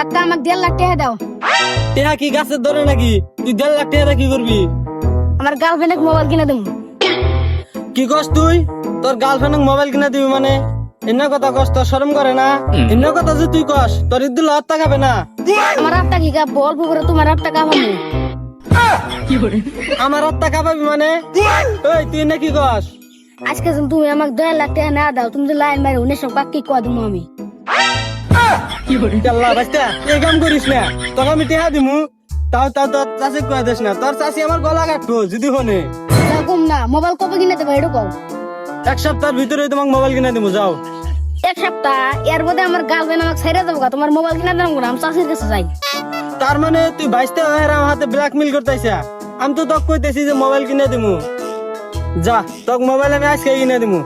কাকা আমাকে 1.5 লাখ টাকা দাও। টেহা কি গাছের ধরে নাকি? তুই 1.5 লাখ টাকা কি করবি? আমার গার্লফ্রেন্ডে মোবাইল কিনে দেবো। কি কস তুই? তোর গার্লফ্রেন্ড মোবাইল কিনে দিবি মানে? এমন কথা কস, তোর শরম করে না? এমন কথা যে তুই কস, তোর ইদ্দুল হত্যা খাবে না? আমার হাতটা কি কাঁপবো? অল্প করে তোমার হাতটা কাঁপাবো। আমার হত্যা খাবাবি মানে? ওই তুই নাকি কস? আজকে যদি তুমি আমাকে 1.5 লাখ টাকা না দাও, তুমি যে লাইন মারি উনি সব কাকি কয় দেবো আমি। আল্লাহ বাচ্চা, এই কাম করিস না। তোকে আমি টেহা দিমু, তাও তোর চাষি কয়ে দিস না। তোর চাষি আমার গলা কাটবো যদি হনে। এরকম না, মোবাইল কবে কিনে দেবো এটা কও। 1 সপ্তাহের ভিতরে তোমাকে মোবাইল কিনে দিবো, যাও। 1 সপ্তাহ? এর মধ্যে আমার গার্লফ্রেন্ড আমাকে ছেড়ে দেবো। তোমার মোবাইল কিনে দেবো না, আমি চাষির কাছে যাই। তার মানে তুই বাইশটা আমার হাতে ব্ল্যাকমেল করতেছ? আমি তো তোকে কইতেছি যে মোবাইল কিনে দিমু। যা, তোকে মোবাইল আমি আজকে কিনে দিমু।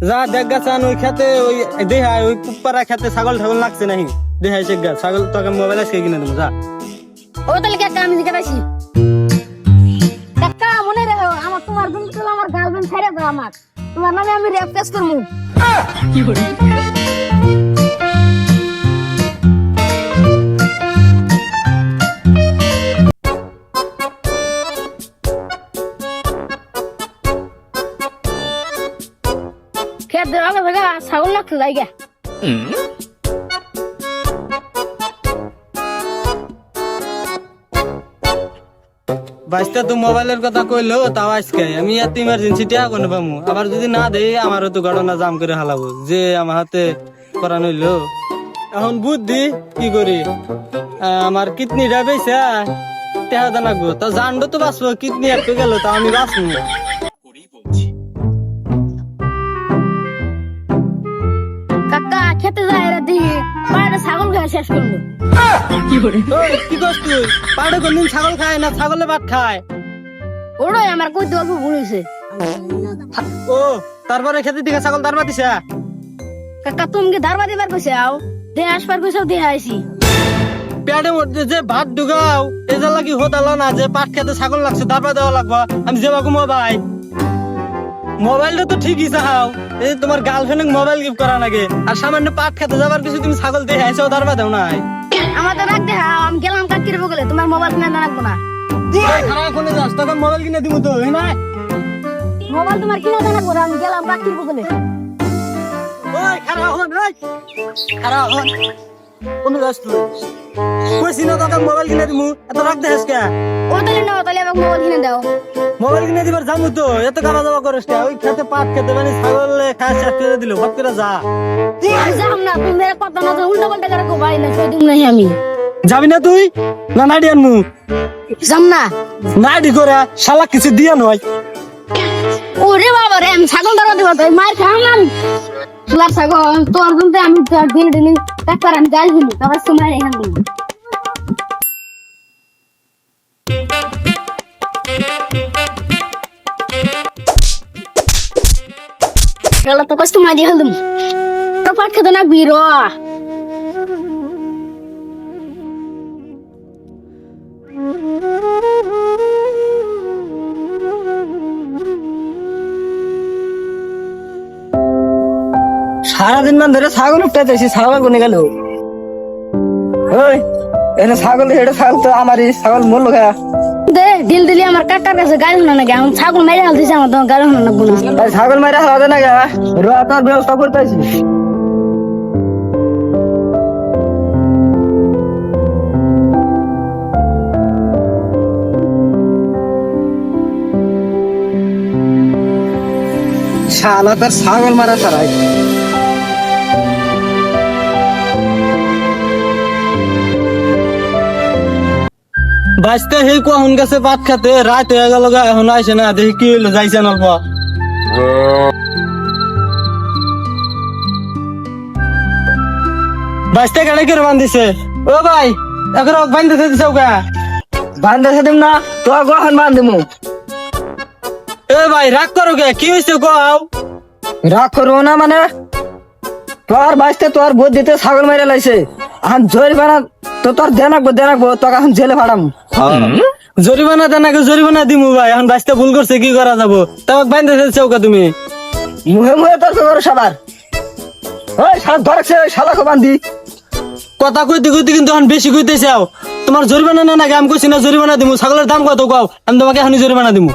যা দেখ গাছান ওই খেতে, ওই দেহায় ওই কুপ্পারা খেতে ছাগল ঠাগল লাগছে নাহি, দেহায় সে গা ছাগল, তোকে মোবাইল আজকে কিনে দিমু, যা। ও তাহলে কাকা আমি জিজ্ঞাসি কাকা, মনে রাখো আমার তোমার জন্য আমার গার্লফ্রেন্ড ছেড়ে দাও। আমার তোমার নামে আমি রেপ কেস করবো। খেতে আগে থেকে ছাগল লাগছে জায়গা। বাইশটা তো মোবাইলের কথা কইলো, তাও আজকে আমি এত ইমার্জেন্সি টাকা কোনো পামু। আবার যদি না দেই আমারও তো ঘটনা জাম করে হালাবো, যে আমার হাতে করা নইলো। এখন বুদ্ধি কি করি, আমার কিডনিটা বেচা টাকা দানাগো, তা জানবো তো বাঁচবো। কিডনি একটু গেল তা আমি বাঁচবো। কাকা খেতে যায় এরা দিকে পাড়ে ছাগল খেয়ে শেষ করলো। ওই, কি করছ তুই? পাড়ে কোনদিন ছাগল খায় না, ছাগলে ভাত খায়। ওরাই আমার কই অল্প ভুল হয়েছে। ও, তারপরে খেতে দিকে ছাগল দাঁড় দিছে। কাকা তুমি কি ধারবা দিবার কইছে? আও দেহ আসবার কইছো, দেহ আইছি। পেটের মধ্যে যে ভাত ঢুকাও, এজা লাগি হতালো না যে পাট খেতে ছাগল লাগছে, দাঁড়া দেওয়া লাগবা। আমি যাবো মোবাইল, মোবাইলটা তো ঠিকই চাও। এই তোমার গার্লফ্রেন্ড মোবাইল গিফট করা নাকি? আর সামান্য পাট খেতে যাবার কিছু তুমি ছাগল দেখে আইসো, দাঁড়া দেও নাই। আমার তো রাখ দেহ, আমি গেলাম কাকির বগলে। তোমার মোবাইল কিনে রাখবো না। খারাপ ফোনে যাস, তখন মোবাইল কিনে দিব তো, না? মোবাইল তোমার কিনে রাখবো না, আমি গেলাম কাকির বগলে। ওই খারাপ হন, ওই খারাপ হন। কোন যাস তুই? কইছি না তোকে মোবাইল কিনে দিমু, এত রাখ দেস কে? ও তাহলে নাও, তাহলে আমাকে মোবাইল কিনে দাও। মোবাইল কিনে দিবার যাবো তো, এত কাবা যাওয়া করিস কে? ওই খেতে পাট খেতে মানে ছাগল খায় শেষ করে দিল, ভাত করে যা। আমি যাম না, তুমি মেরে কথা না উল্টা পাল্টা করে ভাই না, কই দিম নাই আমি। যাবি না তুই? না নাইডি আনমু? যাম না। নাইডি করে শালা কিছু দিয়া নয়। ওরে বাবা রে, আমি ছাগল ধরা দিব, তাই মার খাম না আমি। তুলার ছাগল তোর জন্য আমি তোর দিন দিন টাকা আমি গাল দিলি, তারপর সময় এখান দিই। খেলা তো কষ্ট মাঝে হলুম তো পাট খেতে না বির। সারাদিন মান ধরে ছাগল উঠতেছি, ছাগল কোনে গেল? ওই এটা ছাগল, এটা ছাগল তো আমারই। ছাগল মরল গা। দে দিল দিলি আমার কাকার কাছে গাল শোনা নাকি? এখন ছাগল মেরে হালতেছে, আমার তোমার গাল শোনা লাগবো না। ছাগল মারা হারাতে না গা, রাতার ব্যবস্থা করতেছি। শালা তার ছাগল মারা ছাড়াই। বাঁচতে সেই কখন গেছে ভাত খাতে, রাত হয়ে গেল গা, এখন আইসে না। দেখি কি হইলো, যাইছে অল্প। বাঁচতে গাড়ি করে বান্ধিছে। ও ভাই, এখন বান্ধতে দিছে গা? বান্ধতে দিম না তো, কখন বান্ধিমু? এ ভাই রাগ করো গে, কি হয়েছে গাও? রাগ করবো না মানে? তোর বাঁচতে তোর বোধ দিতে ছাগল মেরে লাইছে, এখন জরিমানা তো তোর দেনাকবো তোকে এখন জেলে ফাড়াম। জরিমানা দেনাকে জরিমানা দিমু ভাই, এখন বাঁচতে ভুল করছে, কি করা যাবো? তাও বান্ধে চৌকা তুমি মুহে মুহে তোর করো সবার। ওই শালা ধরছে, ওই শালাকে বান্ধি। কথা কইতে কইতে কিন্তু এখন বেশি কইতেছাও। তোমার জরিমানা না নাকি আমি কইছি না জরিমানা দিমু, ছাগলের দাম কত কও, আমি তোমাকে এখনই জরিমানা দিমু।